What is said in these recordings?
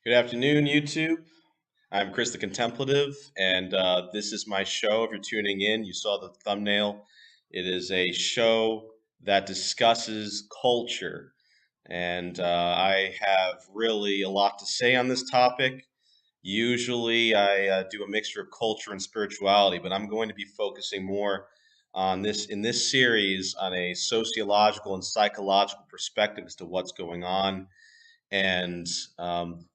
Good afternoon, YouTube. I'm Chris the Contemplative, and this is my show. If you're tuning in, you saw the thumbnail. It is a show that discusses culture, and I have really a lot to say on this topic. Usually, I do a mixture of culture and spirituality, but I'm going to be focusing more on this in this series on a sociological and psychological perspective as to what's going on and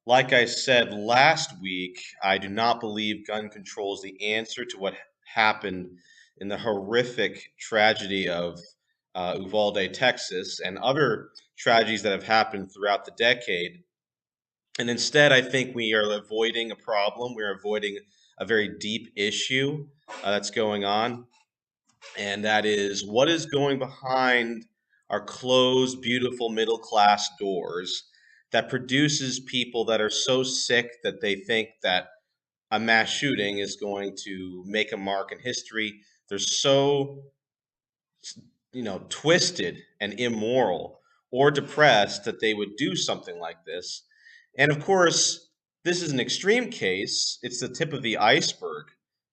like I said last week, I do not believe gun control is the answer to what happened in the horrific tragedy of Uvalde, Texas, and other tragedies that have happened throughout the decade. And instead, I think we are avoiding a problem. We're avoiding a very deep issue that's going on, and that is what is going behind our closed, beautiful middle class doors that produces people that are so sick that they think that a mass shooting is going to make a mark in history. They're so, twisted and immoral or depressed that they would do something like this. And of course, this is an extreme case. It's the tip of the iceberg,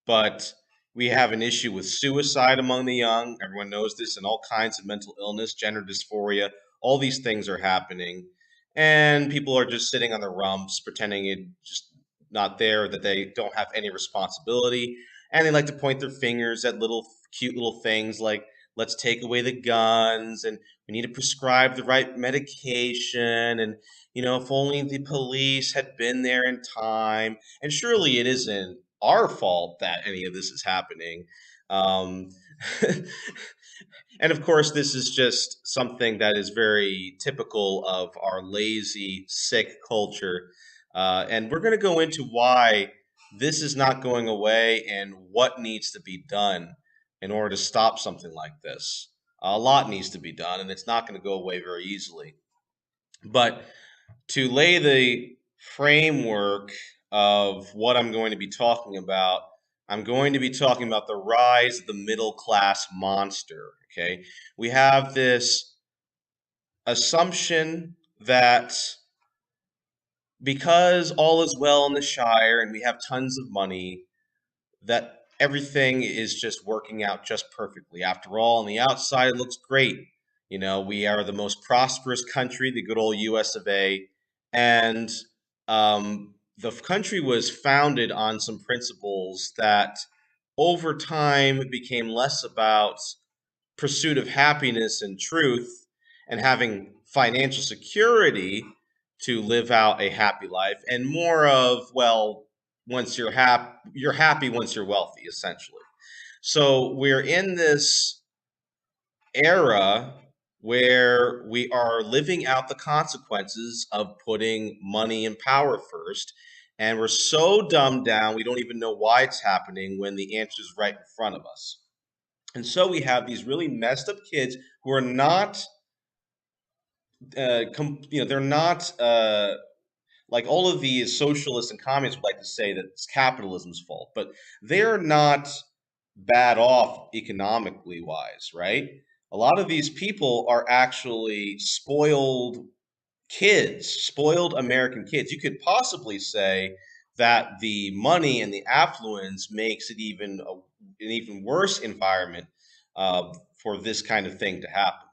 but we have an issue with suicide among the young. Everyone knows this, and all kinds of mental illness, gender dysphoria, all these things are happening. And people are just sitting on their rumps, pretending it's just not there, that they don't have any responsibility. And they like to point their fingers at little cute little things like let's take away the guns and we need to prescribe the right medication and if only the police had been there in time. And surely it isn't our fault that any of this is happening. um, and of course this is just something that is very typical of our lazy sick culture, and we're going to go into why this is not going away and what needs to be done in order to stop something like this. A lot needs to be done, and it's not going to go away very easily. But to lay the framework of what I'm going to be talking about, I'm going to be talking about the rise of the middle class monster. Okay. We have this assumption that because all is well in the Shire and we have tons of money, that everything is just working out just perfectly. After all, on the outside, it looks great. We are the most prosperous country, the good old US of A. And the country was founded on some principles that over time became less about pursuit of happiness and truth and having financial security to live out a happy life, and more of, well, once you're happy once you're wealthy, essentially. So we're in this era where we are living out the consequences of putting money and power first. And we're so dumbed down, we don't even know why it's happening when the answer is right in front of us. And so we have these really messed up kids who are not, they're not like all of these socialists and communists would like to say that it's capitalism's fault, but they're not bad off economically wise, right? A lot of these people are actually spoiled kids, spoiled American kids. You could possibly say that the money and the affluence makes it an even worse environment for this kind of thing to happen,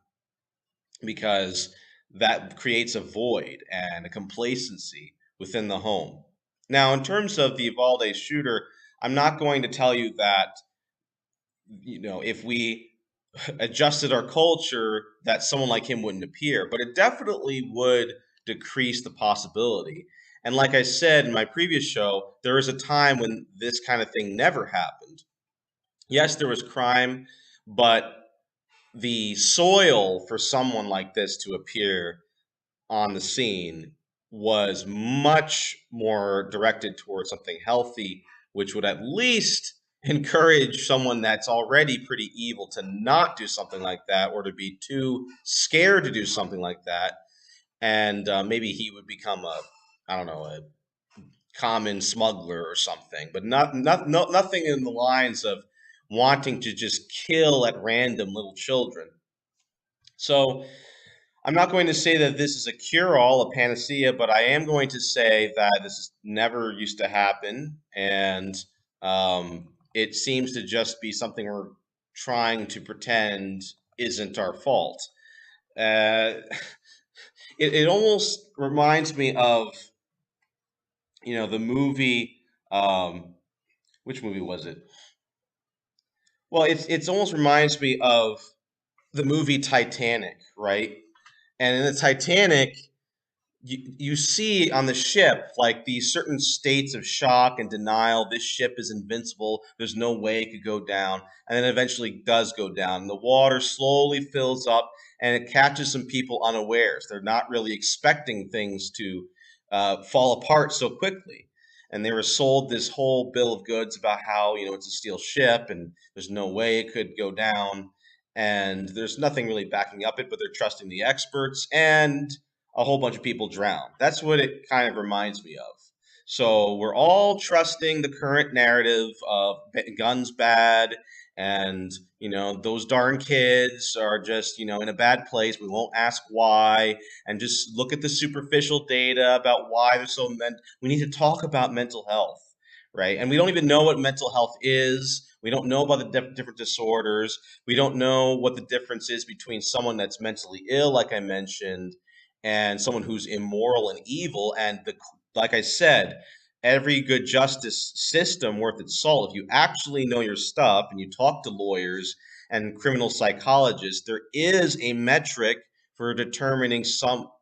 because that creates a void and a complacency within the home. Now, in terms of the Uvalde shooter, I'm not going to tell you that, if we adjusted our culture, that someone like him wouldn't appear, but it definitely would decrease the possibility. And like I said in my previous show, there was a time when this kind of thing never happened. Yes, there was crime, but the soil for someone like this to appear on the scene was much more directed towards something healthy, which would at least encourage someone that's already pretty evil to not do something like that, or to be too scared to do something like that. And maybe he would become I don't know, a common smuggler or something, but nothing in the lines of wanting to just kill at random little children. So I'm not going to say that this is a cure-all, a panacea, but I am going to say that this never used to happen, and it seems to just be something we're trying to pretend isn't our fault. Uh, it almost reminds me of, the movie. Which movie was it? Well, it's almost reminds me of the movie Titanic, right? And in the Titanic, you see on the ship like these certain states of shock and denial. This ship is invincible. There's no way it could go down. And then eventually does go down. The water slowly fills up and it catches some people unawares. They're not really expecting things to fall apart so quickly. And they were sold this whole bill of goods about how, it's a steel ship and there's no way it could go down. And there's nothing really backing up it, but they're trusting the experts. And a whole bunch of people drown. That's what it kind of reminds me of. So we're all trusting the current narrative of guns bad, and those darn kids are just in a bad place. We won't ask why, and just look at the superficial data about why they're so we need to talk about mental health, right? And we don't even know what mental health is. We don't know about the different disorders. We don't know what the difference is between someone that's mentally ill, like I mentioned, and someone who's immoral and evil. And like I said, every good justice system worth its salt, if you actually know your stuff and you talk to lawyers and criminal psychologists, there is a metric for determining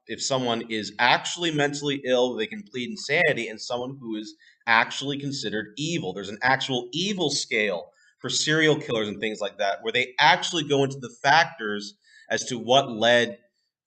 if someone is actually mentally ill, they can plead insanity, and someone who is actually considered evil. There's an actual evil scale for serial killers and things like that, where they actually go into the factors as to what led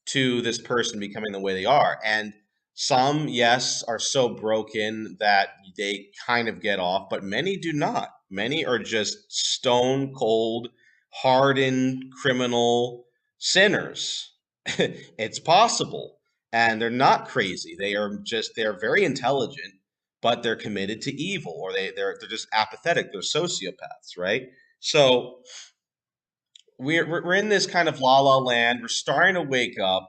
to this person becoming the way they are. And some, yes, are so broken that they kind of get off, but many do not. Many are just stone cold, hardened criminal sinners. It's possible. And they're not crazy. They're very intelligent, but they're committed to evil, or they're just apathetic. They're sociopaths, right? So we're in this kind of la la land. We're starting to wake up,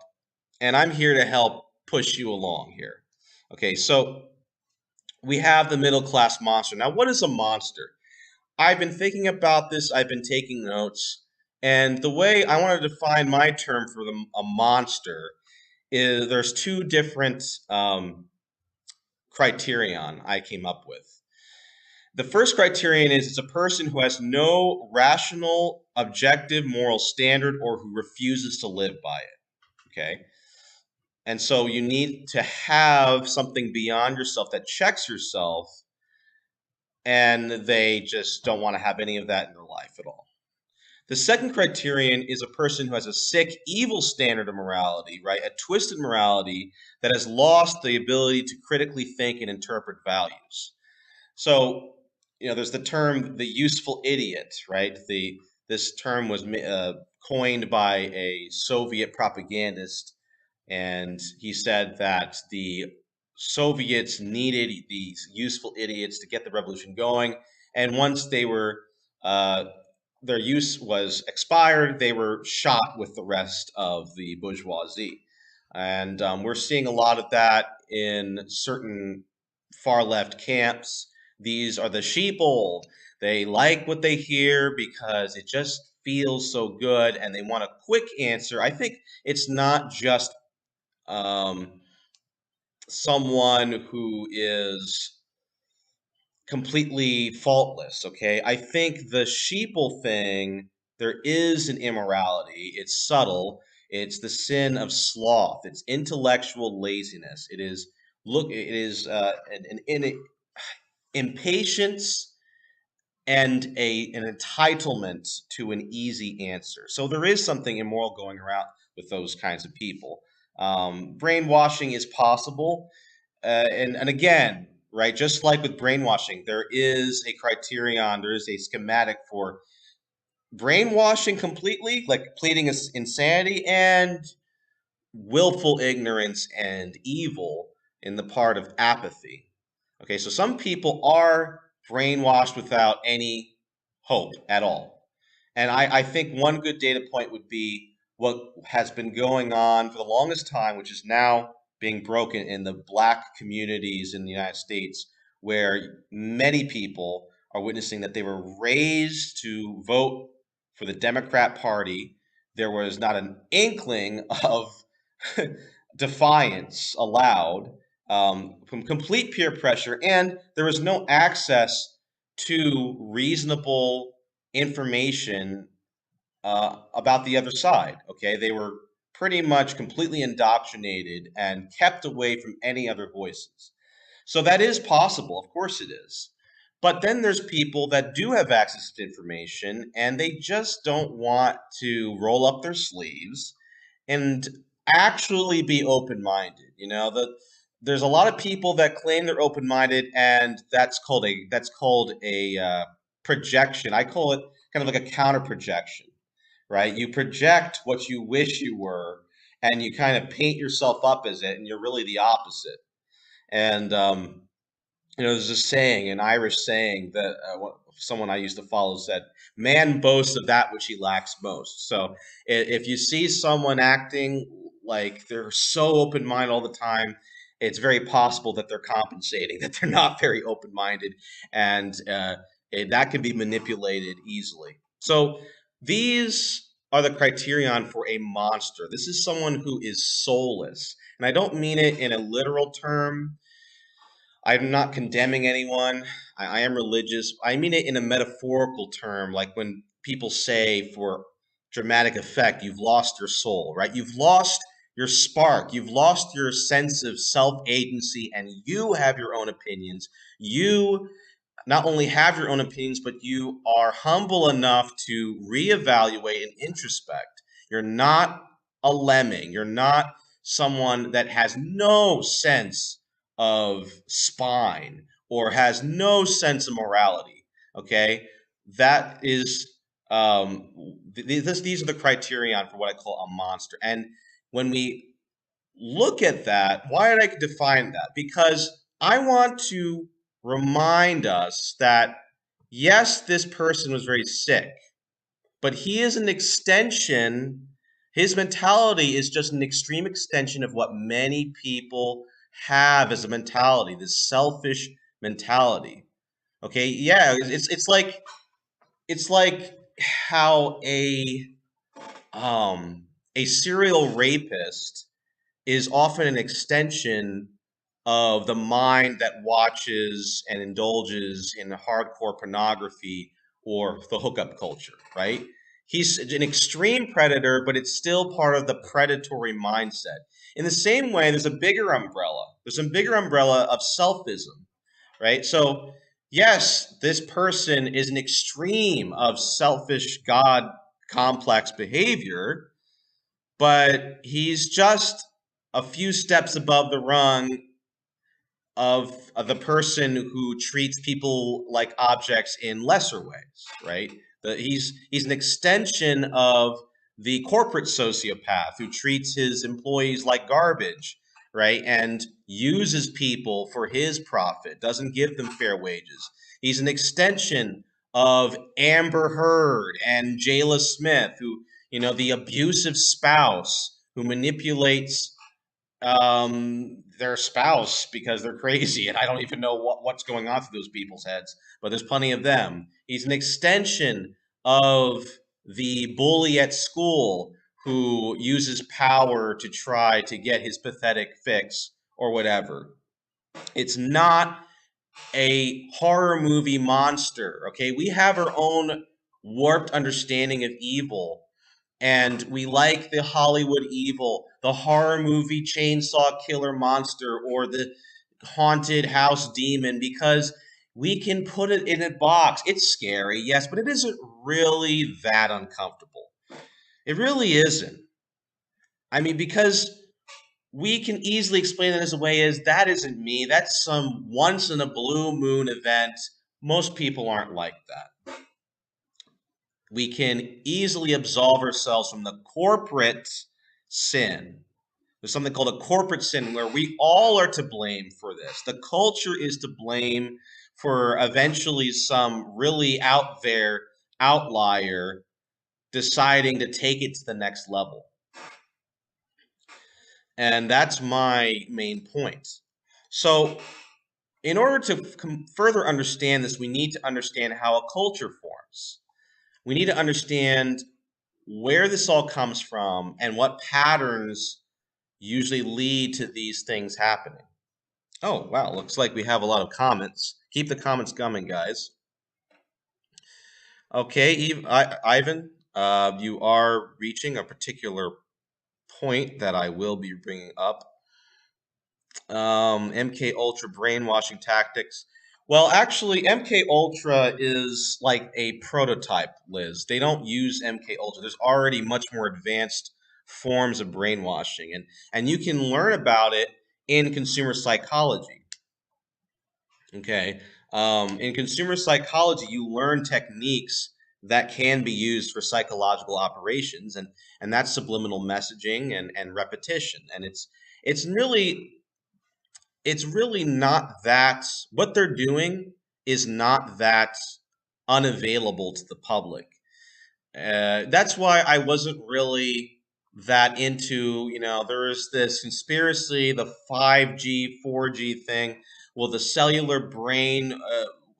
and I'm here to help push you along here. Okay, so we have the middle class monster. Now, what is a monster? I've been thinking about this, I've been taking notes, and the way I want to define my term for a monster is there's two different criterion I came up with. The first criterion is it's a person who has no rational, objective moral standard or who refuses to live by it. Okay. And so you need to have something beyond yourself that checks yourself, and they just don't want to have any of that in their life at all. The second criterion is a person who has a sick, evil standard of morality, right? A twisted morality that has lost the ability to critically think and interpret values. So, there's the term the useful idiot, right? This term was coined by a Soviet propagandist, and he said that the Soviets needed these useful idiots to get the revolution going. And once uh, their use was expired, they were shot with the rest of the bourgeoisie. And we're seeing a lot of that in certain far left camps. These are the sheeple. They like what they hear because it just feels so good, and they want a quick answer. I think it's not just um, someone who is completely faultless. Okay, I think the sheeple thing, there is an immorality. It's subtle. It's the sin of sloth. It's intellectual laziness. It is an impatience and an entitlement to an easy answer. So there is something immoral going around with those kinds of people. Brainwashing is possible, and again, right, just like with brainwashing, there is a criterion, there is a schematic for brainwashing completely, like pleading insanity, and willful ignorance and evil in the part of apathy. Okay, so some people are brainwashed without any hope at all. And I think one good data point would be what has been going on for the longest time, which is now being broken in the black communities in the United States, where many people are witnessing that they were raised to vote for the Democrat Party. There was not an inkling of defiance allowed, from complete peer pressure, and there was no access to reasonable information about the other side. Okay, they were pretty much completely indoctrinated and kept away from any other voices. So that is possible, of course it is. But then there's people that do have access to information and they just don't want to roll up their sleeves and actually be open-minded. There's a lot of people that claim they're open-minded, and that's called a projection. I call it kind of like a counter projection, right? You project what you wish you were, and you kind of paint yourself up as it, and you're really the opposite. And there's a saying, an Irish saying that someone I used to follow said, "Man boasts of that which he lacks most." So if you see someone acting like they're so open minded all the time, it's very possible that they're compensating, that they're not very open minded, and that can be manipulated easily. So these are the criterion for a monster. This is someone who is soulless, and I don't mean it in a literal term. I'm not condemning anyone. I am religious. I mean it in a metaphorical term, like when people say, for dramatic effect, you've lost your soul, right? You've lost your spark. You've lost your sense of self agency, and you have your own opinions. You not only have your own opinions, but you are humble enough to reevaluate and introspect. You're not a lemming. You're not someone that has no sense of spine or has no sense of morality. Okay, that is these are the criterion for what I call a monster. And when we look at that, why did I define that? Because I want to remind us that yes, this person was very sick, but he is an extension. His mentality is just an extreme extension of what many people have as a mentality, this selfish mentality. Okay, yeah, it's like how a serial rapist is often an extension of the mind that watches and indulges in hardcore pornography or the hookup culture, right? He's an extreme predator, but it's still part of the predatory mindset. In the same way, there's a bigger umbrella. There's a bigger umbrella of selfism, right? So, yes, this person is an extreme of selfish God complex behavior, but he's just a few steps above the rung of the person who treats people like objects in lesser ways, right? He's an extension of the corporate sociopath who treats his employees like garbage, right? And uses people for his profit, doesn't give them fair wages. He's an extension of Amber Heard and Jayla Smith, who, the abusive spouse who manipulates their spouse because they're crazy, and I don't even know what's going on through those people's heads, but there's plenty of them. He's an extension of the bully at school who uses power to try to get his pathetic fix or whatever. It's not a horror movie monster, okay? We have our own warped understanding of evil, and we like the Hollywood evil, the horror movie chainsaw killer monster or the haunted house demon, because we can put it in a box. It's scary, yes, but it isn't really that uncomfortable. It really isn't. I mean, because we can easily explain it as a way as that isn't me. That's some once in a blue moon event. Most people aren't like that. We can easily absolve ourselves from the corporate sin. There's something called a corporate sin where we all are to blame for this. The culture is to blame for eventually some really out there outlier deciding to take it to the next level. And that's my main point. So, in order to further understand this, we need to understand how a culture forms. We need to understand where this all comes from and what patterns usually lead to these things happening. Oh, wow, looks like we have a lot of comments. Keep the comments coming, guys. Okay, Ivan, you are reaching a particular point that I will be bringing up. MK Ultra brainwashing tactics. Well, actually, MK Ultra is like a prototype, Liz. They don't use MK Ultra. There's already much more advanced forms of brainwashing, and you can learn about it in consumer psychology. Okay, in consumer psychology, you learn techniques that can be used for psychological operations, and that's subliminal messaging and repetition, and it's really it's really not that what they're doing is not that unavailable to the public. That's why I wasn't really that into, there's this conspiracy, the 5G, 4G thing. Well, the cellular brain,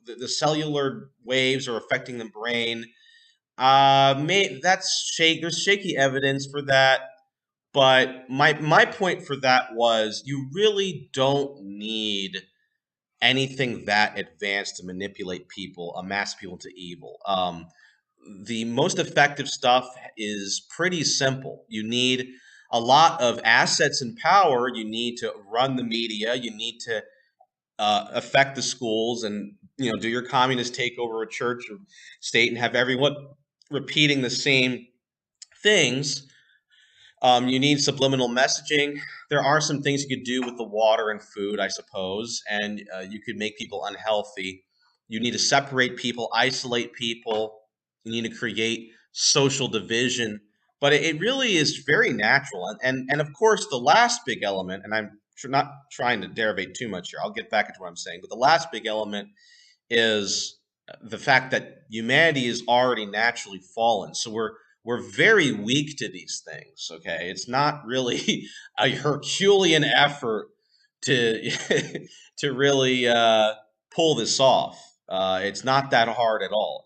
the cellular waves are affecting the brain. There's shaky evidence for that. But my point for that was you really don't need anything that advanced to manipulate people, amass people into evil. The most effective stuff is pretty simple. You need a lot of assets and power. You need to run the media. You need to affect the schools, and do your communist takeover of church or state, and have everyone repeating the same things. You need subliminal messaging. There are some things you could do with the water and food, I suppose, and you could make people unhealthy. You need to separate people, isolate people. You need to create social division. But it really is very natural. And of course, the last big element, and I'm not trying to derivate too much here, I'll get back into what I'm saying, but the last big element is the fact that humanity is already naturally fallen. So we're very weak to these things. Okay, it's not really a Herculean effort to to really pull this off. It's not that hard at all.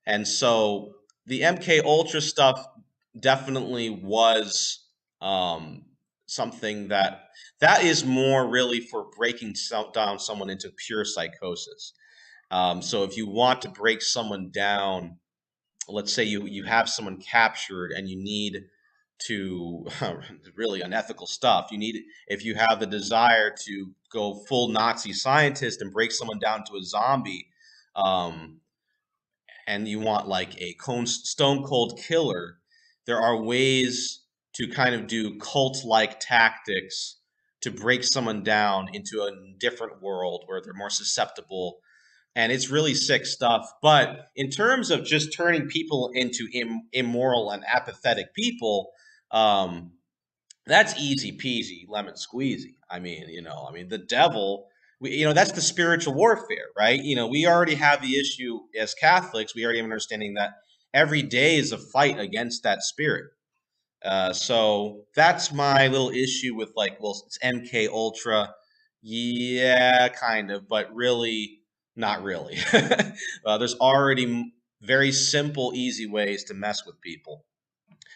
And so the MK Ultra stuff definitely was something that is more really for breaking down someone into pure psychosis. So if you want to break someone down, let's say you have someone captured and you need to really unethical stuff. You need, if you have the desire to go full Nazi scientist and break someone down to a zombie, um, and you want like a stone cold killer, there are ways to kind of do cult like tactics to break someone down into a different world where they're more susceptible, and it's really sick stuff. But in terms of just turning people into immoral and apathetic people, um, that's easy peasy, lemon squeezy. I mean, the devil. That's the spiritual warfare, right? We already have the issue as Catholics. We already have an understanding that every day is a fight against that spirit. So that's my little issue with, like, well, it's MK Ultra, yeah, kind of, but really not really. There's already very simple, easy ways to mess with people,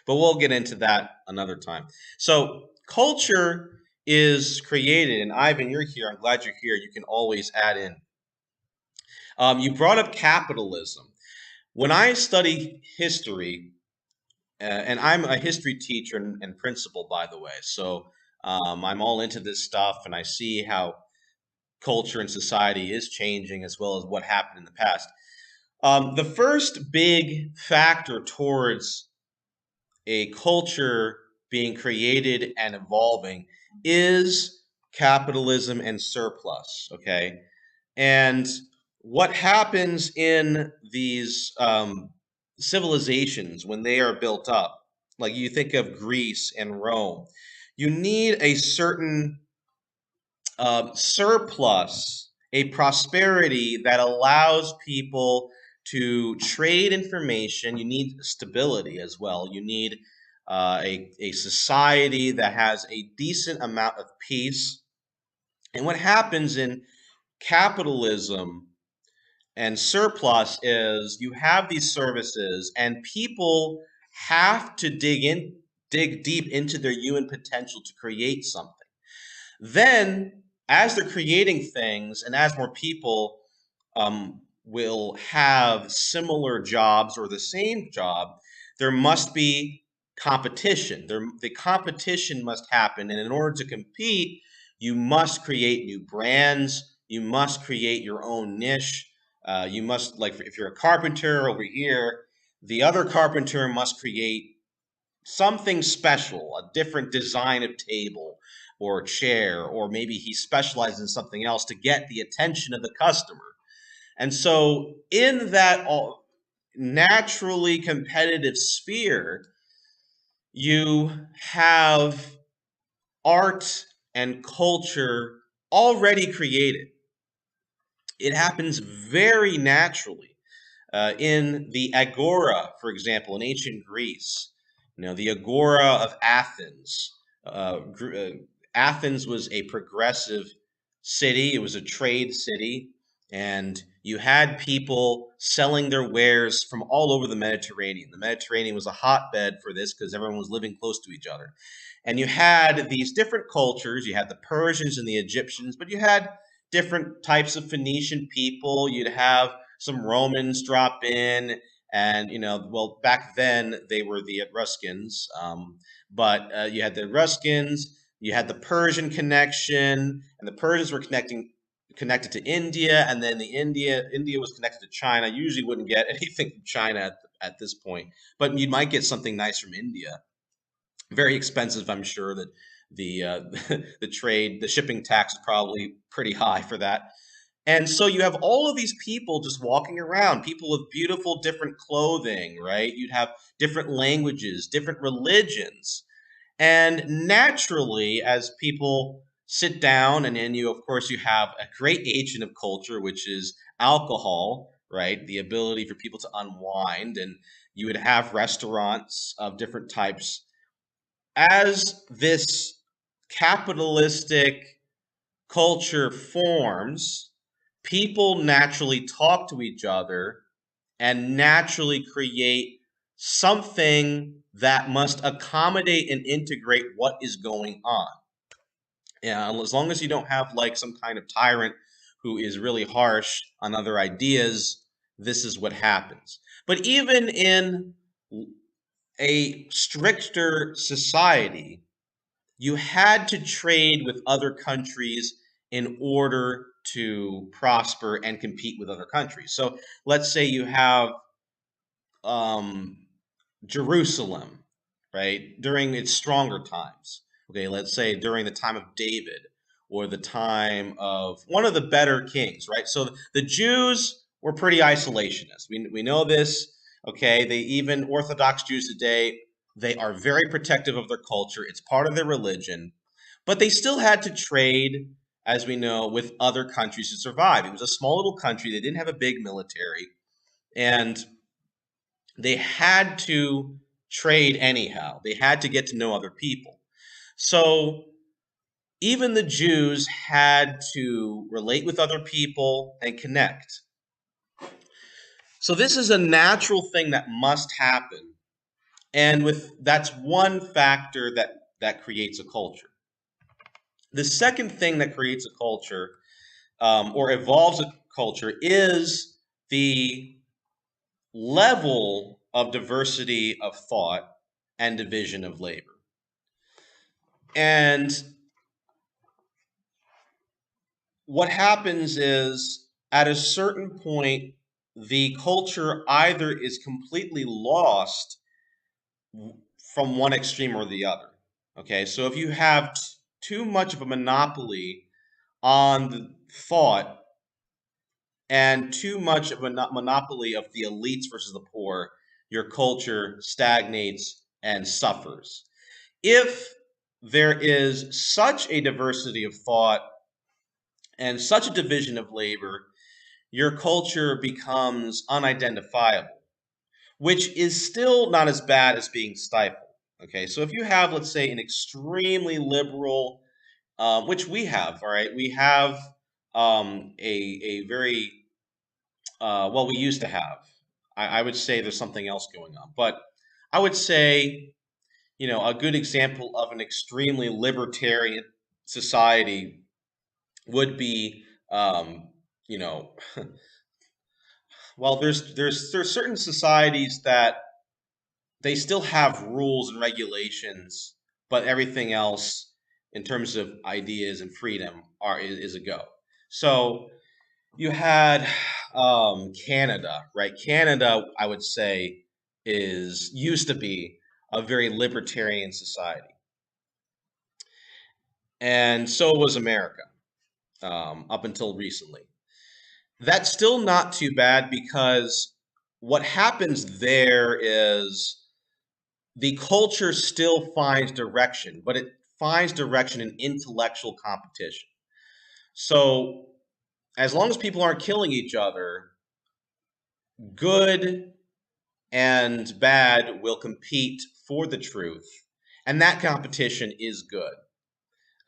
but we'll get into that another time. So culture is created, and Ivan, you're here. I'm glad you're here. You can always add in. You brought up capitalism. When I study history, and I'm a history teacher and principal, by the way. So I'm all into this stuff, and I see how culture and society is changing as well as what happened in the past. The first big factor towards a culture being created and evolving is capitalism and surplus. Okay. And what happens in these civilizations when they are built up, like you think of Greece and Rome, you need a certain surplus, a prosperity that allows people to trade information. You need stability as well. You need a society that has a decent amount of peace. And what happens in capitalism and surplus is you have these services, and people have to dig deep into their human potential to create something. Then, as they're creating things, and as more people will have similar jobs or the same job, there must be competition. The competition must happen, and in order to compete, you must create new brands. You must create your own niche. You must, like, if you're a carpenter over here, the other carpenter must create something special, a different design of table or chair, or maybe he specializes in something else to get the attention of the customer. And so, in that naturally competitive sphere, you have art and culture already created. It happens very naturally. In the agora, for example, in ancient Greece, the agora of Athens. Athens was a progressive city. It was a trade city, and you had people selling their wares from all over the Mediterranean. The Mediterranean was a hotbed for this because everyone was living close to each other. And you had these different cultures. You had the Persians and the Egyptians, but you had different types of Phoenician people. You'd have some Romans drop in, and well, back then they were the Etruscans, but you had the Etruscans, you had the Persian connection, and the Persians were connected to India, and then the India was connected to China. You usually wouldn't get anything from China at this point, but you might get something nice from India. Very expensive, I'm sure that the shipping tax is probably pretty high for that. And so you have all of these people just walking around, people with beautiful different clothing, right? You'd have different languages, different religions. And naturally, as people sit down, and then of course, you have a great agent of culture, which is alcohol, right? The ability for people to unwind. And you would have restaurants of different types. As this capitalistic culture forms, people naturally talk to each other and naturally create something that must accommodate and integrate what is going on. And as long as you don't have like some kind of tyrant who is really harsh on other ideas, this is what happens. But even in a stricter society, you had to trade with other countries in order to prosper and compete with other countries. So let's say you have um, Jerusalem, right, during its stronger times. Okay, let's say during the time of David or the time of one of the better kings, right? So the Jews were pretty isolationist. We know this. Okay, they even Orthodox Jews today, they are very protective of their culture. It's part of their religion, but they still had to trade, as we know, with other countries to survive. It was a small little country. They didn't have a big military, and they had to trade anyhow. They had to get to know other people. So even the Jews had to relate with other people and connect. So this is a natural thing that must happen. And that's one factor that creates a culture. The second thing that creates a culture, or evolves a culture, is the level of diversity of thought and division of labor. And what happens is, at a certain point, the culture either is completely lost from one extreme or the other. Okay, so if you have too much of a monopoly on the thought and too much of a monopoly of the elites versus the poor, your culture stagnates and suffers. If there is such a diversity of thought and such a division of labor, your culture becomes unidentifiable, which is still not as bad as being stifled. Okay, so if you have, let's say, an extremely liberal, which we have, all right, we have a very well, we used to have. I would say there's something else going on, but I would say, a good example of an extremely libertarian society would be, you know, well, there's certain societies that they still have rules and regulations, but everything else in terms of ideas and freedom is a go. So you had Canada, right? Canada, I would say, is used to be a very libertarian society, and so was America up until recently. That's still not too bad because what happens there is the culture still finds direction, but it finds direction in intellectual competition. So as long as people aren't killing each other, good and bad will compete for the truth, and that competition is good.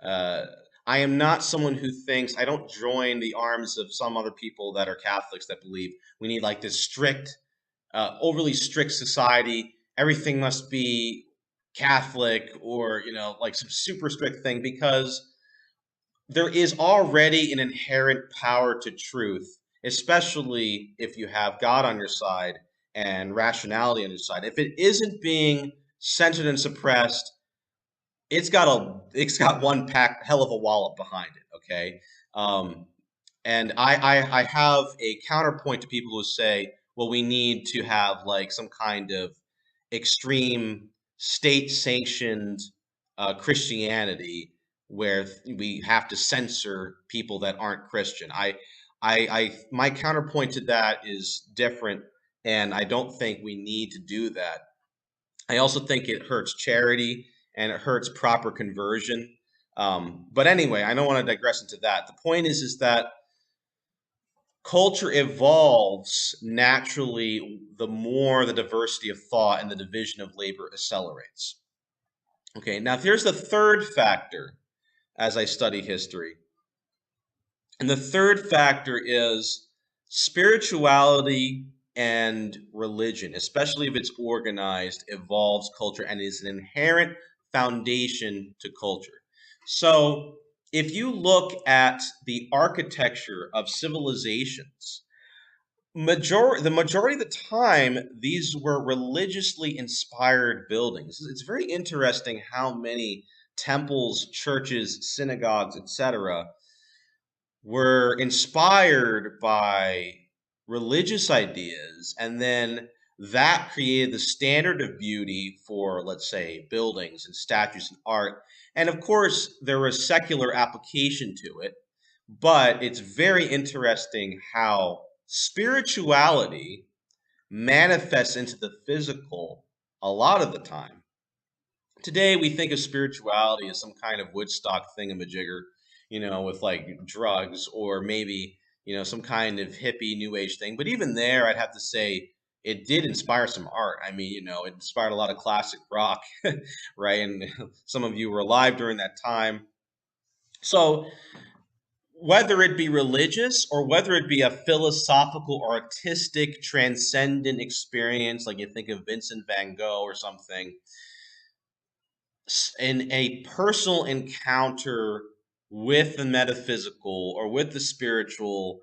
Uh, I am not someone who thinks I don't join the arms of some other people that are Catholics that believe we need like this strict, overly strict society. Everything must be Catholic or like some super strict thing because there is already an inherent power to truth, especially if you have God on your side and rationality on your side. If it isn't being censored and suppressed, it's got one pack hell of a wallop behind it. Okay, um, and I have a counterpoint to people who say, well, we need to have like some kind of extreme state sanctioned Christianity where we have to censor people that aren't Christian. My counterpoint to that is different, and I don't think we need to do that. I also think it hurts charity and it hurts proper conversion. But anyway, I don't want to digress into that. The point is that culture evolves naturally the more the diversity of thought and the division of labor accelerates. Okay, now here's the third factor as I study history. And the third factor is spirituality and religion, especially if it's organized, evolves culture and is an inherent foundation to culture. So, if you look at the architecture of civilizations, the majority of the time these were religiously inspired buildings. It's very interesting how many temples, churches, synagogues, etc were inspired by religious ideas, and then that created the standard of beauty for, let's say, buildings and statues and art. And of course, there was secular application to it, but it's very interesting how spirituality manifests into the physical a lot of the time. Today, we think of spirituality as some kind of Woodstock thingamajigger, with like drugs or maybe, some kind of hippie new age thing. But even there, I'd have to say it did inspire some art. I mean, it inspired a lot of classic rock, right? And some of you were alive during that time. So, whether it be religious or whether it be a philosophical or artistic transcendent experience, like you think of Vincent van Gogh or something, in a personal encounter with the metaphysical or with the spiritual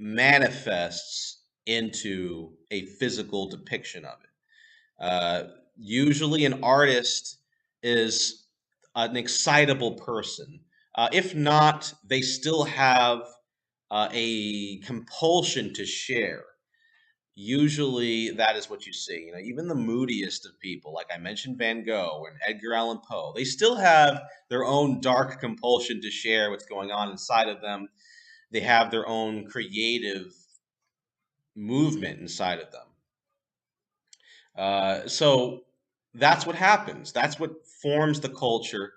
manifests into a physical depiction of it. Usually, an artist is an excitable person. If not, they still have a compulsion to share. Usually that is what you see. Even the moodiest of people, like I mentioned Van Gogh and Edgar Allan Poe, they still have their own dark compulsion to share what's going on inside of them. They have their own creative movement inside of them. So that's what happens. That's what forms the culture.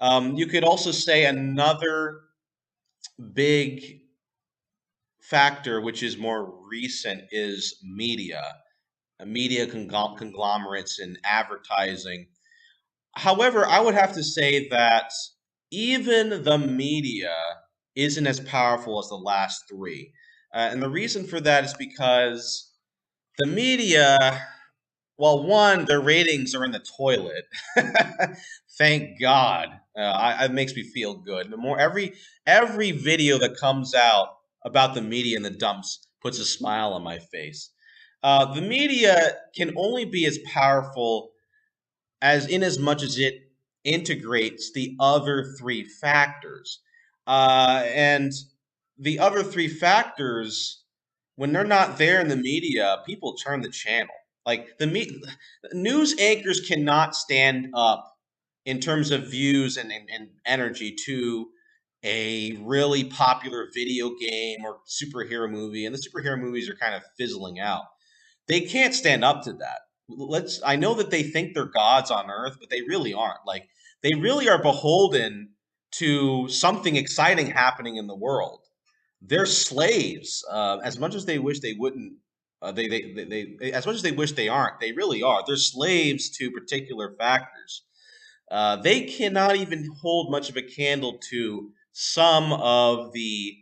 You could also say another big factor, which is more recent, is media. media conglomerates and advertising. However, I would have to say that even the media isn't as powerful as the last three. And the reason for that is because the media, well, one, their ratings are in the toilet. Thank God. It makes me feel good. The more every video that comes out about the media in the dumps puts a smile on my face. The media can only be as powerful as in as much as it integrates the other three factors. And the other three factors, when they're not there in the media, people turn the channel. Like news anchors cannot stand up in terms of views and energy to a really popular video game or superhero movie, and the superhero movies are kind of fizzling out. They can't stand up to that. I know that they think they're gods on earth, but they really aren't. Like they really are beholden to something exciting happening in the world. They're slaves. As much as they wish they wouldn't, as much as they wish they aren't, they really are. They're slaves to particular factors. They cannot even hold much of a candle to some of the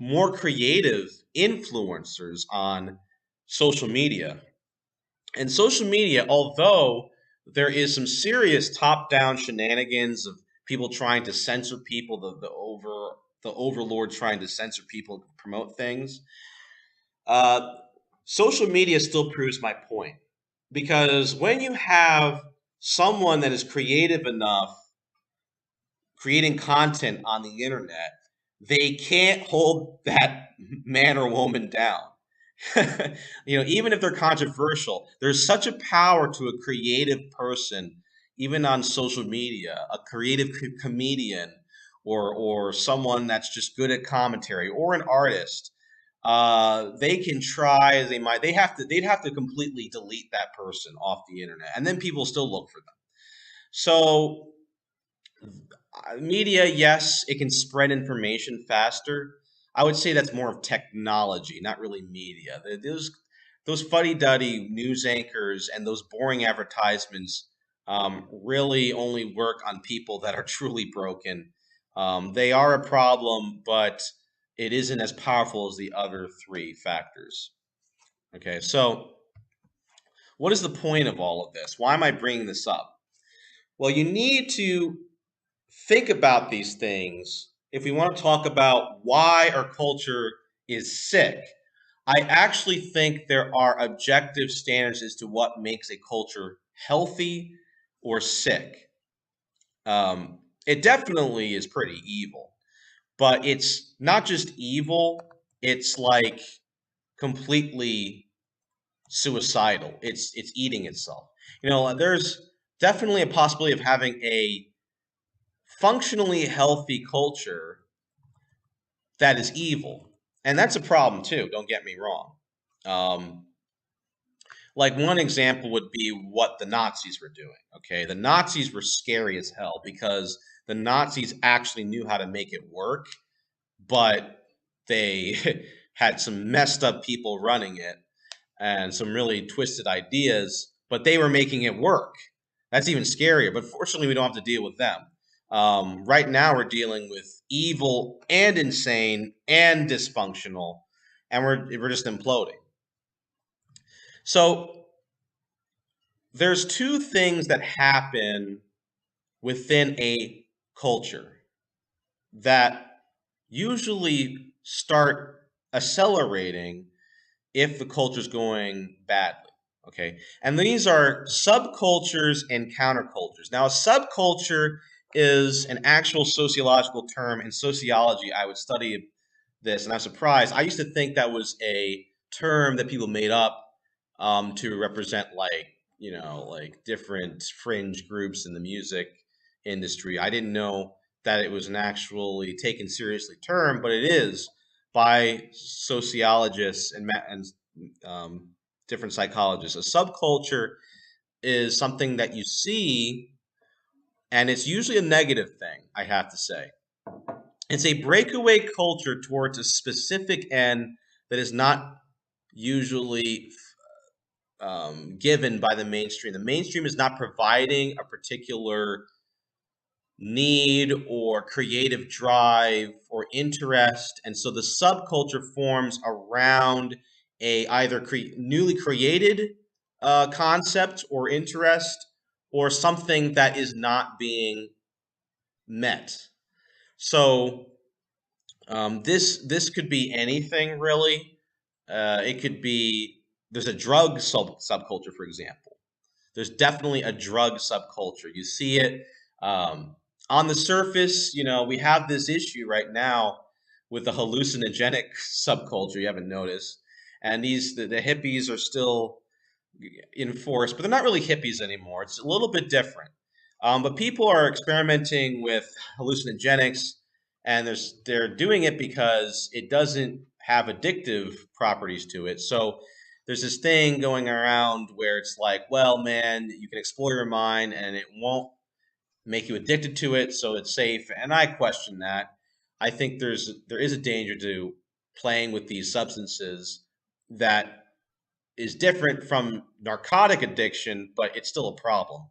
more creative influencers on social media. And social media, although there is some serious top-down shenanigans of people trying to censor people, the overlord trying to censor people, promote things, uh, social media still proves my point. Because when you have someone that is creative enough creating content on the internet, they can't hold that man or woman down. Even if they're controversial, there's such a power to a creative person, even on social media, a creative comedian or someone that's just good at commentary or an artist. They can try as they might. They'd have to completely delete that person off the internet, and then people still look for them. So media, yes, it can spread information faster. I would say that's more of technology, not really media. Those fuddy-duddy news anchors and those boring advertisements really only work on people that are truly broken. They are a problem, but it isn't as powerful as the other three factors. Okay, so what is the point of all of this? Why am I bringing this up? Well, you need to think about these things if we want to talk about why our culture is sick. I actually think there are objective standards as to what makes a culture healthy or sick. It definitely is pretty evil, but it's not just evil, it's like completely suicidal. It's eating itself. There's definitely a possibility of having a functionally healthy culture that is evil. And that's a problem too, don't get me wrong. Um, like one example would be what the Nazis were doing. Okay, the Nazis were scary as hell because the Nazis actually knew how to make it work, but they had some messed up people running it and some really twisted ideas, but they were making it work. That's even scarier. But fortunately, we don't have to deal with them. Right now, we're dealing with evil and insane and dysfunctional, and we're just imploding. So there's two things that happen within a culture that usually start accelerating if the culture is going badly. Okay. And these are subcultures and countercultures. Now, a subculture is an actual sociological term. In sociology, I would study this, and I'm surprised. I used to think that was a term that people made up to represent, like different fringe groups in the music industry. I didn't know that it was an actually taken seriously term, but it is by sociologists and um, different psychologists. A subculture is something that you see, and it's usually a negative thing, I have to say. It's a breakaway culture towards a specific end that is not usually given by the mainstream. The mainstream is not providing a particular need or creative drive or interest, and so the subculture forms around a either newly created concept or interest, or something that is not being met. So this could be anything really. It could be there's a drug subculture, for example. There's definitely a drug subculture. You see it on the surface. We have this issue right now with the hallucinogenic subculture. You haven't noticed, and the hippies are still in force, but they're not really hippies anymore. It's a little bit different. But people are experimenting with hallucinogenics, and they're doing it because it doesn't have addictive properties to it. So there's this thing going around where it's like, well, man, you can explore your mind and it won't make you addicted to it, so it's safe. And I question that. I think there is a danger to playing with these substances that is different from narcotic addiction, but it's still a problem.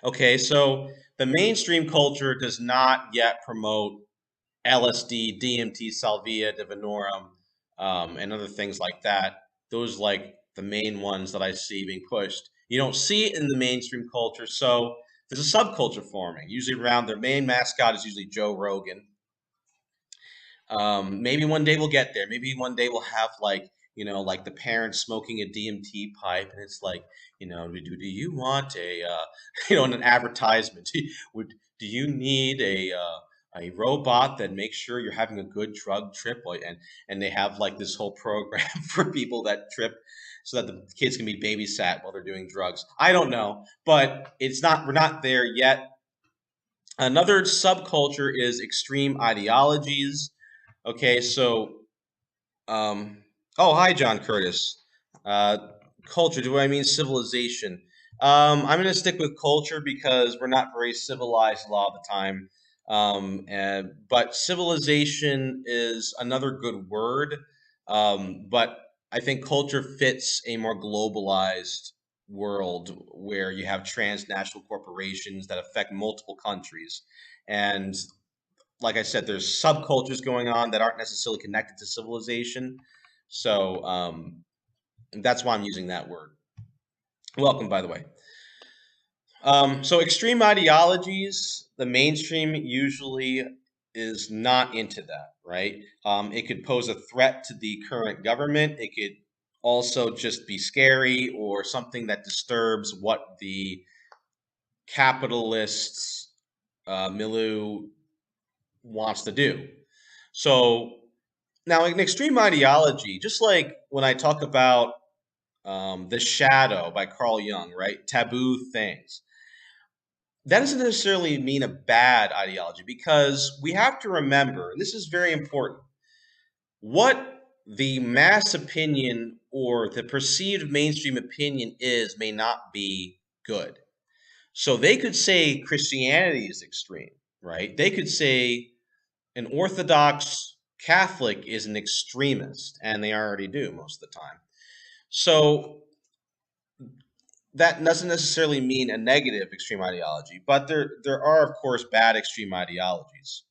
Okay, so the mainstream culture does not yet promote LSD, DMT, salvia, divinorum, and other things like that. Those like the main ones that I see being pushed. You don't see it in the mainstream culture, so there's a subculture forming. Usually around their main mascot is usually Joe Rogan. Maybe one day we'll get there. Maybe one day we'll have like the parents smoking a DMT pipe, and it's like, do you want a in an advertisement? Do you need a robot that makes sure you're having a good drug trip? And they have like this whole program for people that trip, so that the kids can be babysat while they're doing drugs. I don't know, but it's not. We're not there yet. Another subculture is extreme ideologies. Okay, so oh, hi, John Curtis. Uh, Culture. Do I mean civilization? I'm going to stick with culture because we're not very civilized a lot of the time. But civilization is another good word. But I think culture fits a more globalized world where you have transnational corporations that affect multiple countries. And like I said, there's subcultures going on that aren't necessarily connected to civilization. So that's why I'm using that word. Welcome, by the way. So extreme ideologies, the mainstream usually is not into that, right? It could pose a threat to the current government. It could also just be scary or something that disturbs what the capitalists milieu wants to do. So now, an extreme ideology, just like when I talk about The Shadow by Carl Jung, right? Taboo things. That doesn't necessarily mean a bad ideology, because we have to remember, and this is very important, what the mass opinion or the perceived mainstream opinion is may not be good. So they could say Christianity is extreme, right? They could say an Orthodox Catholic is an extremist, and they already do most of the time. So that doesn't necessarily mean a negative extreme ideology, but there are, of course, bad extreme ideologies.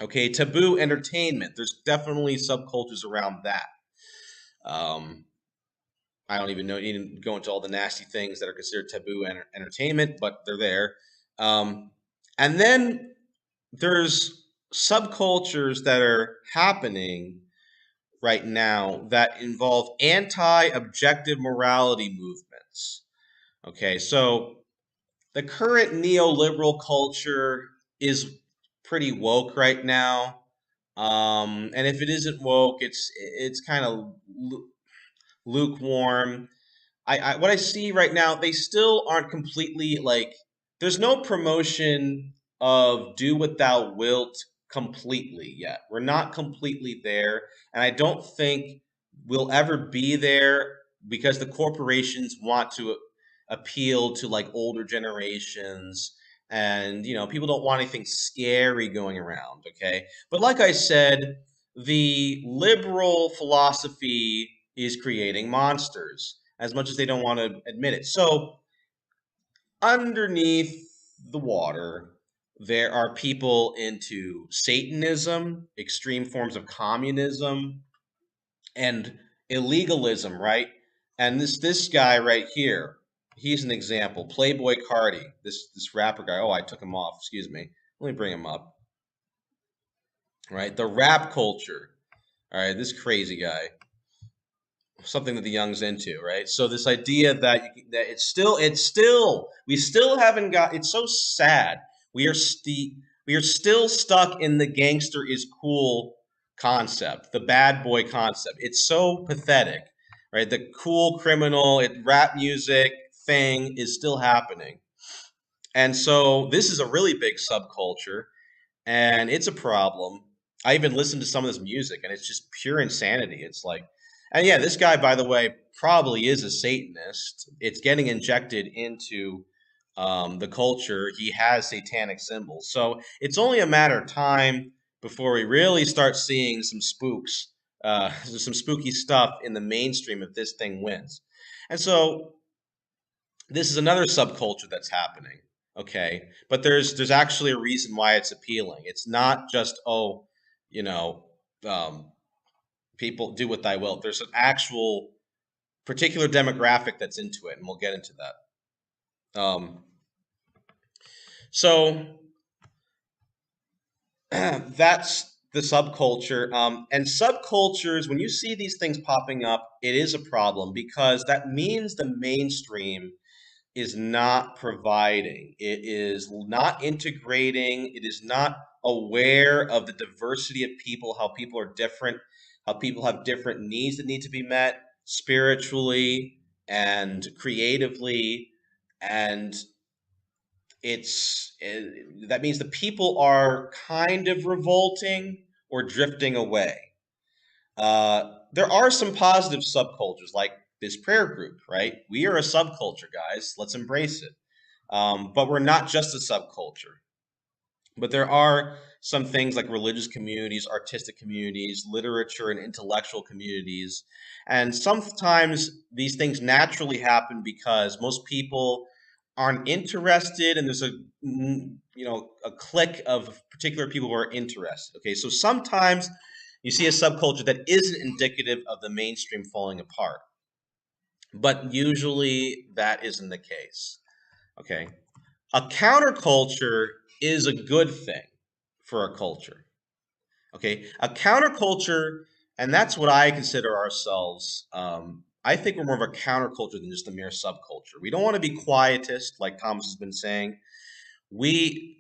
Okay, taboo entertainment. There's definitely subcultures around that. Um, I don't even know, you didn't go into all the nasty things that are considered taboo entertainment, but they're there. And then there's subcultures that are happening right now that involve anti-objective morality movements. Okay, so the current neoliberal culture is pretty woke right now. And if it isn't woke, it's kind of lukewarm. I what I see right now, they still aren't completely like. There's no promotion of do what thou wilt completely yet. We're not completely there, and I don't think we'll ever be there because the corporations want to appeal to like older generations, and people don't want anything scary going around. Okay, but like I said, the liberal philosophy is creating monsters, as much as they don't want to admit it. So underneath the water, there are people into Satanism, extreme forms of communism, and illegalism, right? And this guy right here, he's an example. Playboy Cardi, this rapper guy. Oh, I took him off. Excuse me. Let me bring him up. Right, the rap culture. All right, this crazy guy. Something that the young's into, right? So this idea that it's still we still haven't got. It's so sad. We are still stuck in the gangster is cool concept, the bad boy concept. It's so pathetic, right? The cool criminal, rap music thing is still happening, and so this is a really big subculture and it's a problem. I even listened to some of this music, and it's just pure insanity. It's like, and yeah, this guy, by the way, probably is a Satanist. It's getting injected into the culture. He has satanic symbols, so it's only a matter of time before we really start seeing some spooks, some spooky stuff in the mainstream if this thing wins. And so this is another subculture that's happening. Okay, but there's actually a reason why it's appealing. It's not just, oh, you know, um, people do what thy will. There's an actual particular demographic that's into it, and we'll get into that. So that's the subculture. And subcultures, when you see these things popping up, it is a problem because that means the mainstream is not providing. It is not integrating. It is not aware of the diversity of people, how people are different, how people have different needs that need to be met spiritually and creatively. And that means the people are kind of revolting or drifting away. There are some positive subcultures, like this prayer group, right? We are a subculture, guys. Let's embrace it. But we're not just a subculture. But there are some things like religious communities, artistic communities, literature and intellectual communities. And sometimes these things naturally happen because most people aren't interested, and there's a clique of particular people who are interested. Okay, so sometimes you see a subculture that isn't indicative of the mainstream falling apart, but usually that isn't the case. Okay, a counterculture is a good thing for a culture. Okay, a counterculture, and that's what I consider ourselves. I think we're more of a counterculture than just a mere subculture. We don't want to be quietist, like Thomas has been saying. We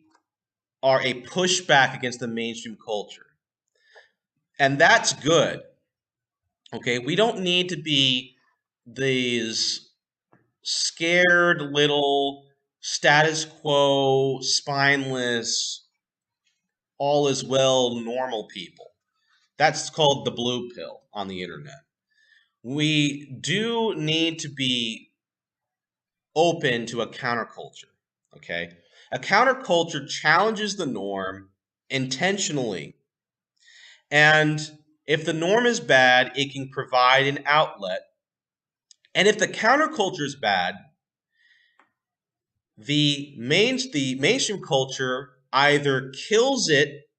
are a pushback against the mainstream culture, and that's good. Okay, we don't need to be these scared little status quo, spineless, all is well normal people. That's called the blue pill on the internet. We do need to be open to a counterculture, okay? A counterculture challenges the norm intentionally. And if the norm is bad, it can provide an outlet. And if the counterculture is bad, the mainstream culture either kills it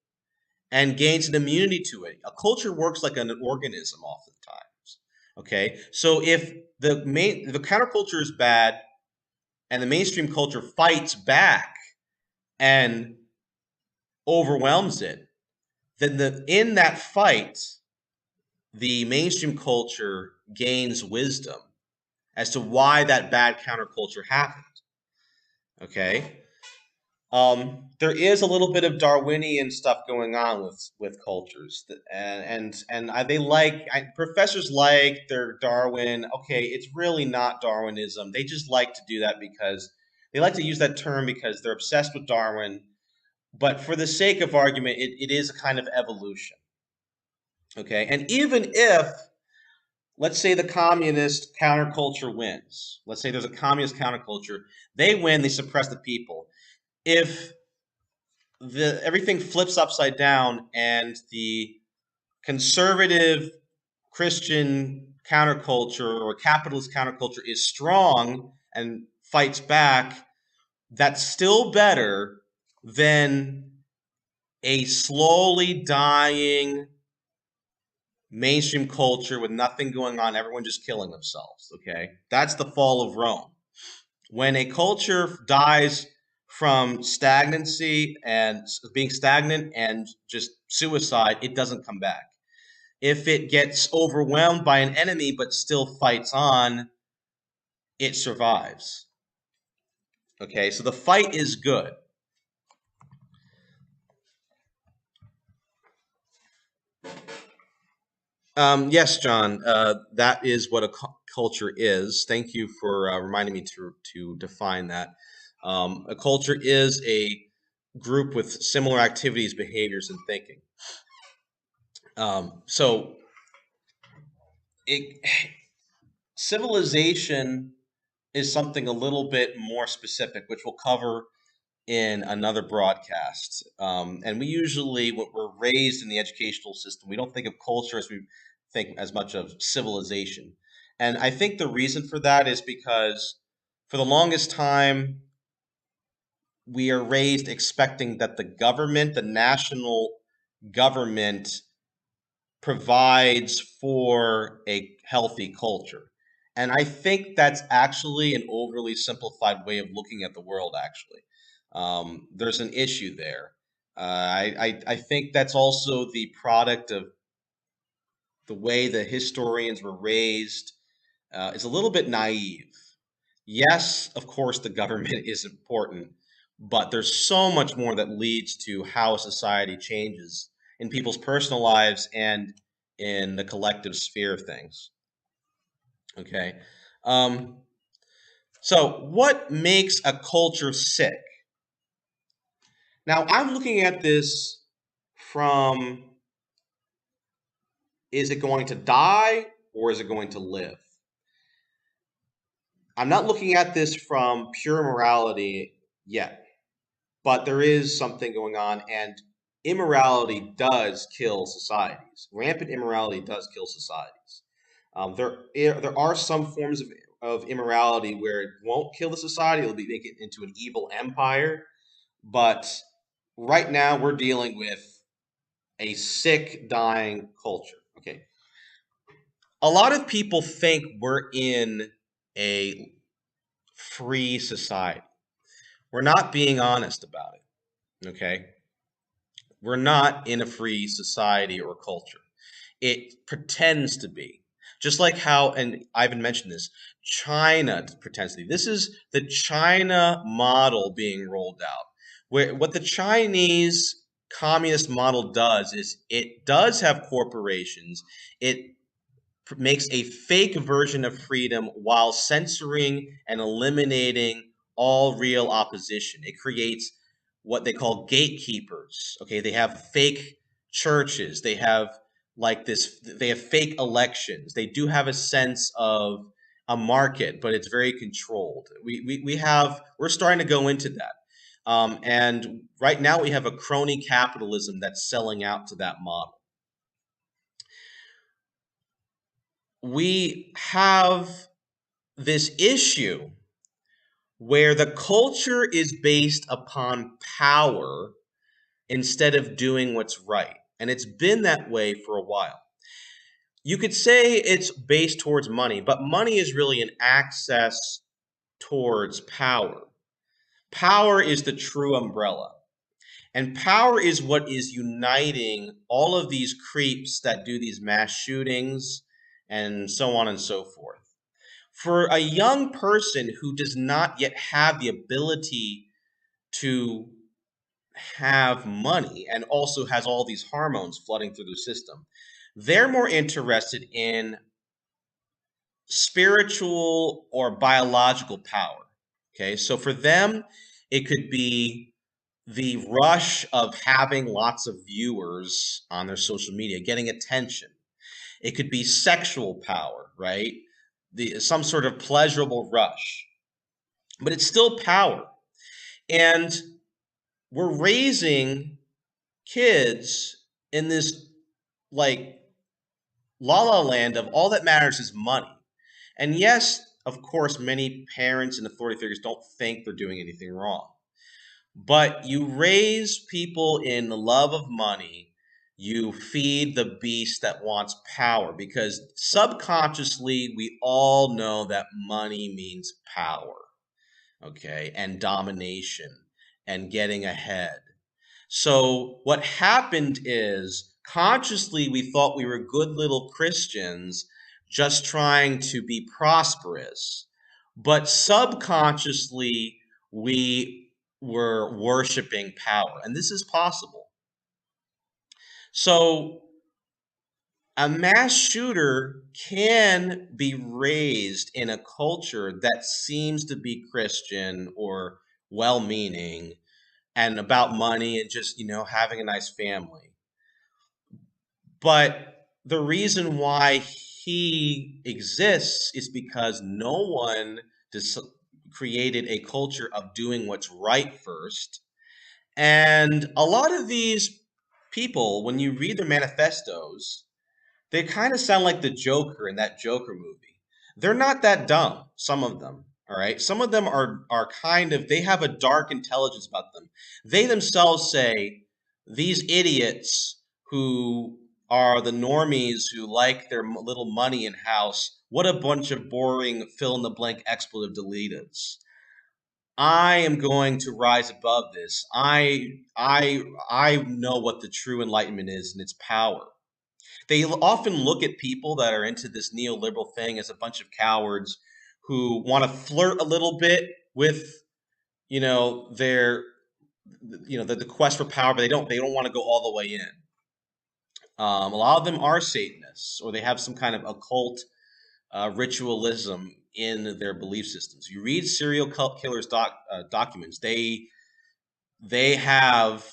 and gains an immunity to it. A culture works like an organism oftentimes. Okay, so if the counterculture is bad and the mainstream culture fights back and overwhelms it, then in that fight, the mainstream culture gains wisdom as to why that bad counterculture happened. Okay, there is a little bit of Darwinian stuff going on with cultures, they like professors like their Darwin. Okay, it's really not Darwinism. They just like to do that because they like to use that term because they're obsessed with Darwin. But for the sake of argument, it is a kind of evolution. Okay, and even if, let's say, the communist counterculture wins, let's say there's a communist counterculture, they win, they suppress the people. If everything flips upside down and the conservative Christian counterculture or capitalist counterculture is strong and fights back, that's still better than a slowly dying mainstream culture with nothing going on, everyone just killing themselves. Okay, that's the fall of Rome. When a culture dies from stagnancy and being stagnant and just suicide, it doesn't come back. If it gets overwhelmed by an enemy but still fights on, it survives. Okay, so the fight is good. Yes, John, that is what a culture is. Thank you for reminding me to define that. A culture is a group with similar activities, behaviors, and thinking. So, it, civilization is something a little bit more specific, which we'll cover in another broadcast. And we usually, when we're raised in the educational system, we don't think of culture as we think as much of civilization. And I think the reason for that is because for the longest time, we are raised expecting that the government, the national government, provides for a healthy culture. And I think that's actually an overly simplified way of looking at the world, actually. There's an issue there. I think that's also the product of the way the historians were raised. It's a little bit naive. Yes, of course, the government is important, but there's so much more that leads to how a society changes in people's personal lives and in the collective sphere of things. Okay. Um, so, what makes a culture sick? Now, I'm looking at this from, is it going to die or is it going to live? I'm not looking at this from pure morality yet, but there is something going on, and immorality does kill societies. Rampant immorality does kill societies. There are some forms of immorality where it won't kill the society; it'll make it into an evil empire. But right now, we're dealing with a sick, dying culture. Okay, a lot of people think we're in a free society. We're not being honest about it. Okay, we're not in a free society or culture. It pretends to be. Just like how, and Ivan mentioned this, China pretends to be. This is the China model being rolled out. Where what the Chinese communist model does is it does have corporations. It makes a fake version of freedom while censoring and eliminating all real opposition. It creates what they call gatekeepers. Okay, they have fake churches. They have like this. They have fake elections. They do have a sense of a market, but it's very controlled. We're starting to go into that. And right now we have a crony capitalism that's selling out to that model. We have this issue where the culture is based upon power instead of doing what's right. And it's been that way for a while. You could say it's based towards money, but money is really an access towards power. Power is the true umbrella. And power is what is uniting all of these creeps that do these mass shootings and so on and so forth. For a young person who does not yet have the ability to have money and also has all these hormones flooding through the system, they're more interested in spiritual or biological power. Okay, so for them, it could be the rush of having lots of viewers on their social media, getting attention. It could be sexual power, right? Some sort of pleasurable rush, but it's still power. And we're raising kids in this like La La Land of all that matters is money. And yes, of course, many parents and authority figures don't think they're doing anything wrong. But you raise people in the love of money. You feed the beast that wants power because subconsciously we all know that money means power, okay, and domination and getting ahead. So what happened is consciously we thought we were good little Christians just trying to be prosperous, but subconsciously we were worshiping power. And this is possible. So a mass shooter can be raised in a culture that seems to be Christian or well-meaning and about money and just, having a nice family. But the reason why he exists is because no one created a culture of doing what's right first. And a lot of these people, when you read their manifestos, they kind of sound like the Joker in that Joker movie. They're not that dumb, some of them, all right? Some of them are kind of, they have a dark intelligence about them. They themselves say, these idiots who are the normies who like their little money in house, what a bunch of boring fill in the blank expletive deleteds. I am going to rise above this. I know what the true enlightenment is, and it's power. They often look at people that are into this neoliberal thing as a bunch of cowards who want to flirt a little bit with, their, the quest for power, but they don't want to go all the way in. A lot of them are Satanists, or they have some kind of occult ritualism in their belief systems. You read serial killers documents; they have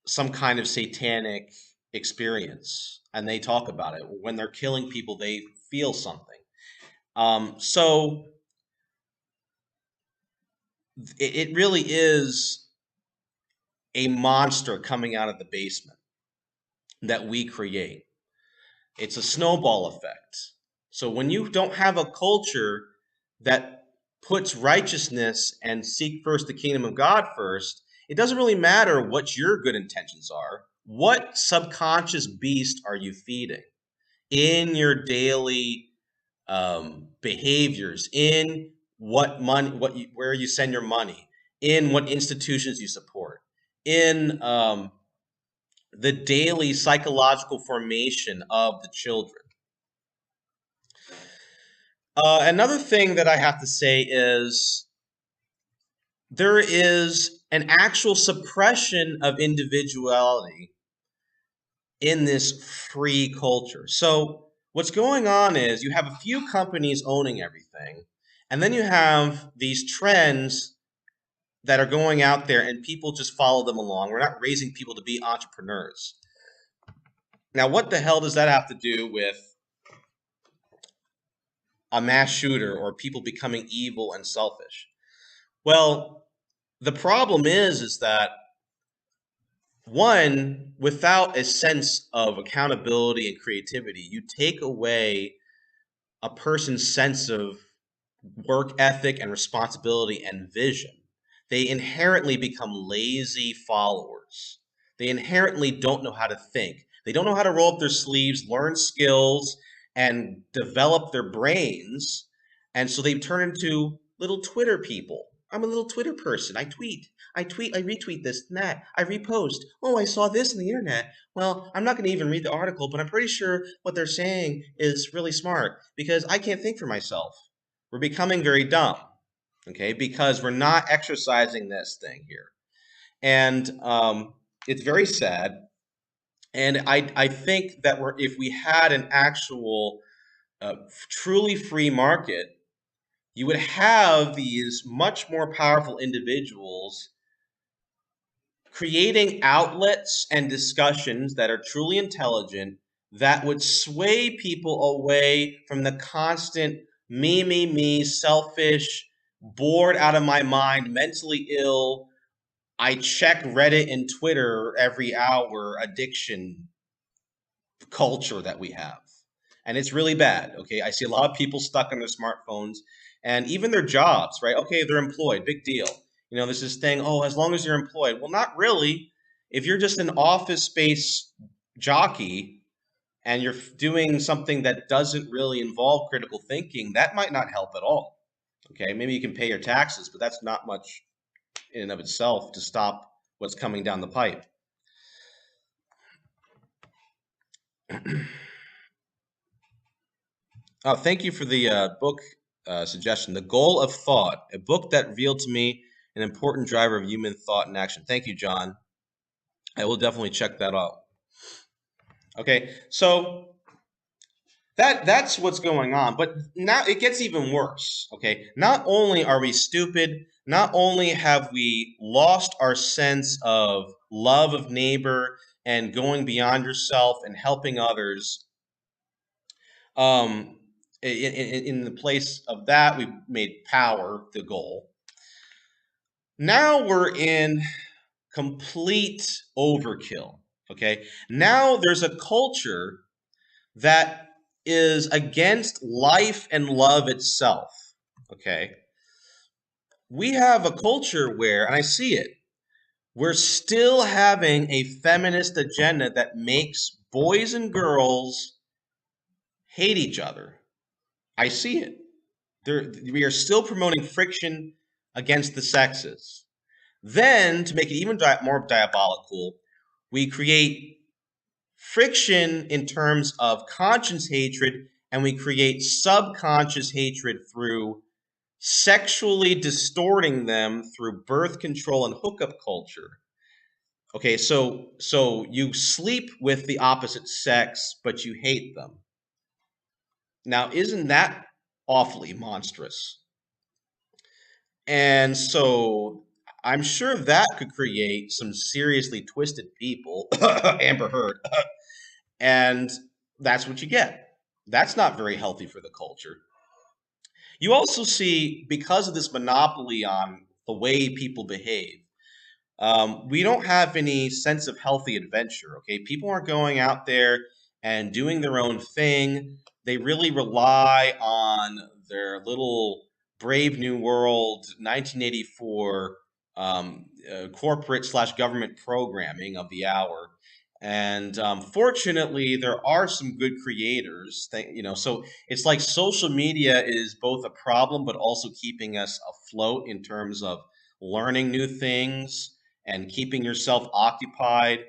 some kind of satanic experience, and they talk about it. When they're killing people, they feel something. So it really is a monster coming out of the basement that we create. It's a snowball effect. So when you don't have a culture that puts righteousness and seek first the kingdom of God first, it doesn't really matter what your good intentions are. What subconscious beast are you feeding in your daily behaviors, in what money, where you send your money, in what institutions you support, in the daily psychological formation of the children. Another thing that I have to say is there is an actual suppression of individuality in this free culture. So what's going on is you have a few companies owning everything, and then you have these trends that are going out there and people just follow them along. We're not raising people to be entrepreneurs. Now, what the hell does that have to do with a mass shooter or people becoming evil and selfish? Well, the problem is that one, without a sense of accountability and creativity, you take away a person's sense of work ethic and responsibility and vision. They inherently become lazy followers. They inherently don't know how to think. They don't know how to roll up their sleeves, learn skills, and develop their brains. And so they turn into little Twitter people. I'm a little Twitter person. I retweet this and that. I repost. Oh, I saw this on the internet. Well, I'm not going to even read the article, but I'm pretty sure what they're saying is really smart because I can't think for myself. We're becoming very dumb, okay, because we're not exercising this thing here. And it's very sad. And I think that if we had an actual truly free market, you would have these much more powerful individuals creating outlets and discussions that are truly intelligent that would sway people away from the constant me, selfish, bored out of my mind, mentally ill, I check Reddit and Twitter every hour addiction culture that we have. And it's really bad. Okay. I see a lot of people stuck on their smartphones and even their jobs, right? Okay, they're employed, big deal. There's this thing, oh, as long as you're employed. Well, not really. If you're just an office space jockey and you're doing something that doesn't really involve critical thinking, that might not help at all. Okay, maybe you can pay your taxes, but that's not much in and of itself to stop what's coming down the pipe. Oh, thank you for the book suggestion. The Goal of Thought, a book that revealed to me an important driver of human thought and action. Thank you, John. I will definitely check that out. Okay, so that's what's going on. But now it gets even worse. Okay, not only are we stupid, not only have we lost our sense of love of neighbor and going beyond yourself and helping others. Um, in the place of that, we've made power the goal. Now we're in complete overkill. Okay, now there's a culture that is against life and love itself. Okay. We have a culture where, and I see it, we're still having a feminist agenda that makes boys and girls hate each other. I see it. We are still promoting friction against the sexes. Then, to make it even more diabolical, we create friction in terms of conscious hatred, and we create subconscious hatred through sexually distorting them through birth control and hookup culture. Okay, so you sleep with the opposite sex, but you hate them. Now, isn't that awfully monstrous? And so I'm sure that could create some seriously twisted people, Amber Heard, and that's what you get. That's not very healthy for the culture. You also see, because of this monopoly on the way people behave, we don't have any sense of healthy adventure. Okay, people aren't going out there and doing their own thing. They really rely on their little Brave New World 1984 corporate slash government programming of the hour. And fortunately, there are some good creators. So it's like social media is both a problem, but also keeping us afloat in terms of learning new things and keeping yourself occupied.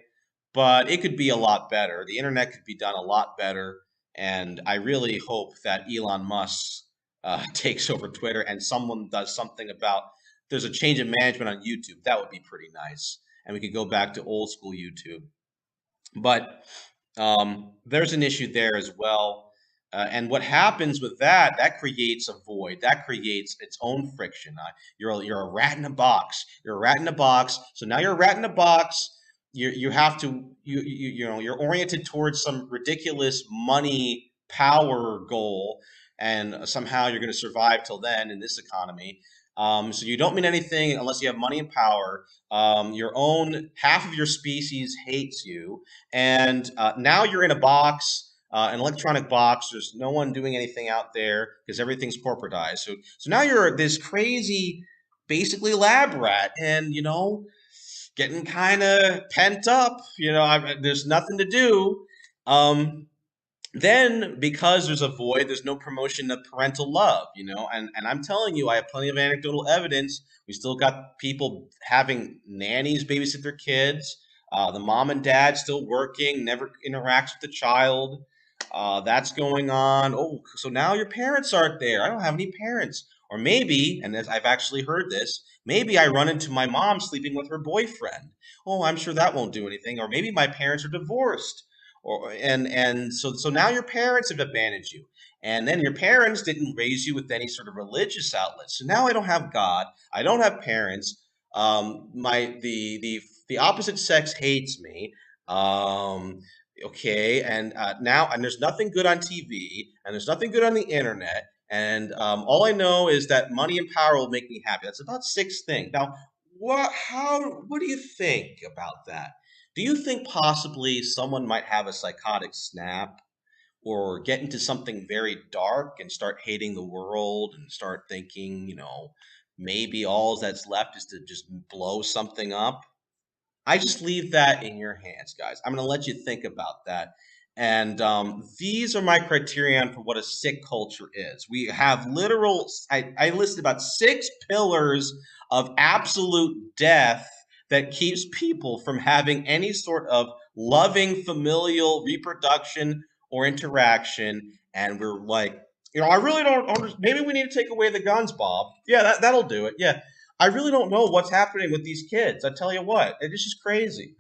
But it could be a lot better. The internet could be done a lot better. And I really hope that Elon Musk takes over Twitter and someone does something about there's a change of management on YouTube. That would be pretty nice. And we could go back to old school YouTube. But there's an issue there as well. And what happens with that, that creates a void. That creates its own friction. You're a rat in a box. You're a rat in a box. So now you're a rat in a box. You have to you're oriented towards some ridiculous money power goal, and somehow you're going to survive till then in this economy. So you don't mean anything unless you have money and power. Your own half of your species hates you, and now you're in a box, an electronic box. There's no one doing anything out there because everything's corporatized. So now you're this crazy, basically lab rat, and getting kind of pent up. There's nothing to do. Then, because there's a void, there's no promotion of parental love, and I'm telling you, I have plenty of anecdotal evidence. We still got people having nannies babysit their kids. The mom and dad still working, never interacts with the child. That's going on. Oh, so now your parents aren't there. I don't have any parents. Or maybe, and as I've actually heard this, maybe I run into my mom sleeping with her boyfriend. Oh, I'm sure that won't do anything. Or maybe my parents are divorced. So now your parents have abandoned you, and then your parents didn't raise you with any sort of religious outlet. So now I don't have God, I don't have parents. My the opposite sex hates me. Okay, and now and there's nothing good on TV, and there's nothing good on the internet, and all I know is that money and power will make me happy. That's about six things. Now, what do you think about that? Do you think possibly someone might have a psychotic snap or get into something very dark and start hating the world and start thinking, maybe all that's left is to just blow something up? I just leave that in your hands, guys. I'm going to let you think about that. And these are my criterion for what a sick culture is. We have literal, I listed about 6 pillars of absolute death that keeps people from having any sort of loving familial reproduction or interaction. And we're like, I really don't understand. Maybe we need to take away the guns, Bob. Yeah, that'll do it. Yeah. I really don't know what's happening with these kids. I tell you what, it's just crazy.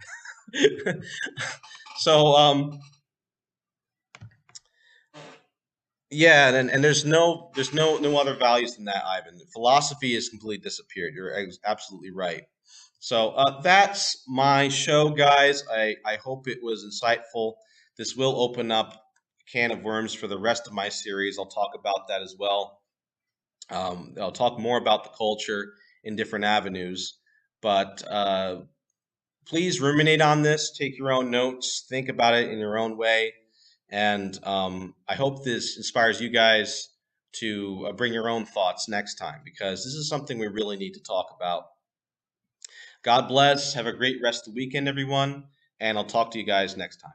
So, yeah, and there's no other values than that, Ivan. Philosophy has completely disappeared. You're absolutely right. So that's my show, guys. I hope it was insightful. This will open up a can of worms for the rest of my series. I'll talk about that as well. I'll talk more about the culture in different avenues, but please ruminate on this, take your own notes, think about it in your own way. And I hope this inspires you guys to bring your own thoughts next time, because this is something we really need to talk about. God bless. Have a great rest of the weekend, everyone. And I'll talk to you guys next time.